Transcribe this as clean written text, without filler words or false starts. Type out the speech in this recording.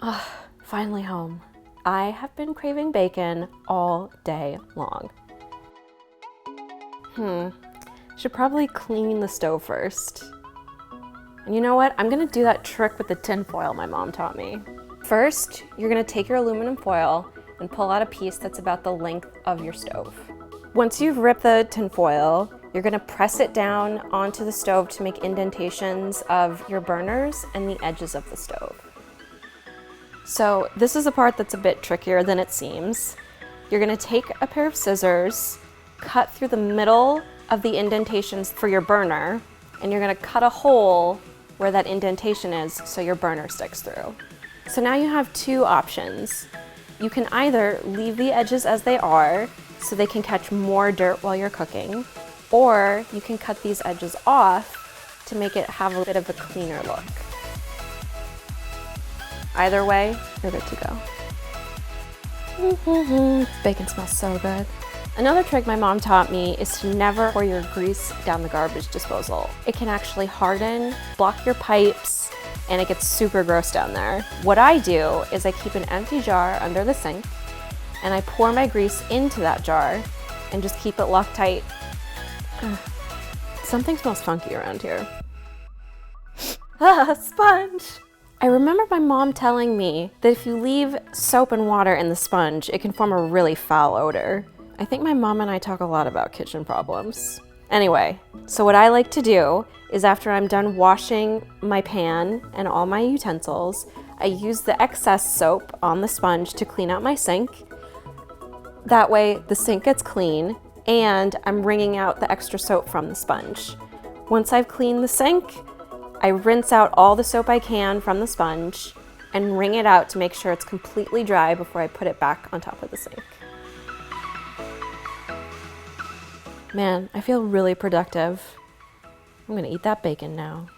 Ugh, finally home. I have been craving bacon all day long. Should probably clean the stove first. And you know what? I'm gonna do that trick with the tin foil my mom taught me. First, you're gonna take your aluminum foil and pull out a piece that's about the length of your stove. Once you've ripped the tin foil, you're gonna press it down onto the stove to make indentations of your burners and the edges of the stove. So this is a part that's a bit trickier than it seems. You're gonna take a pair of scissors, cut through the middle of the indentations for your burner, and you're gonna cut a hole where that indentation is so your burner sticks through. So now you have two options. You can either leave the edges as they are so they can catch more dirt while you're cooking, or you can cut these edges off to make it have a bit of a cleaner look. Either way, you're good to go. Bacon smells so good. Another trick my mom taught me is to never pour your grease down the garbage disposal. It can actually harden, block your pipes, and it gets super gross down there. What I do is I keep an empty jar under the sink and I pour my grease into that jar and just keep it locked tight. Something smells funky around here. Sponge! I remember my mom telling me that if you leave soap and water in the sponge, it can form a really foul odor. I think my mom and I talk a lot about kitchen problems. Anyway, so what I like to do is after I'm done washing my pan and all my utensils, I use the excess soap on the sponge to clean out my sink. That way the sink gets clean and I'm wringing out the extra soap from the sponge. Once I've cleaned the sink, I rinse out all the soap I can from the sponge and wring it out to make sure it's completely dry before I put it back on top of the sink. Man, I feel really productive. I'm gonna eat that bacon now.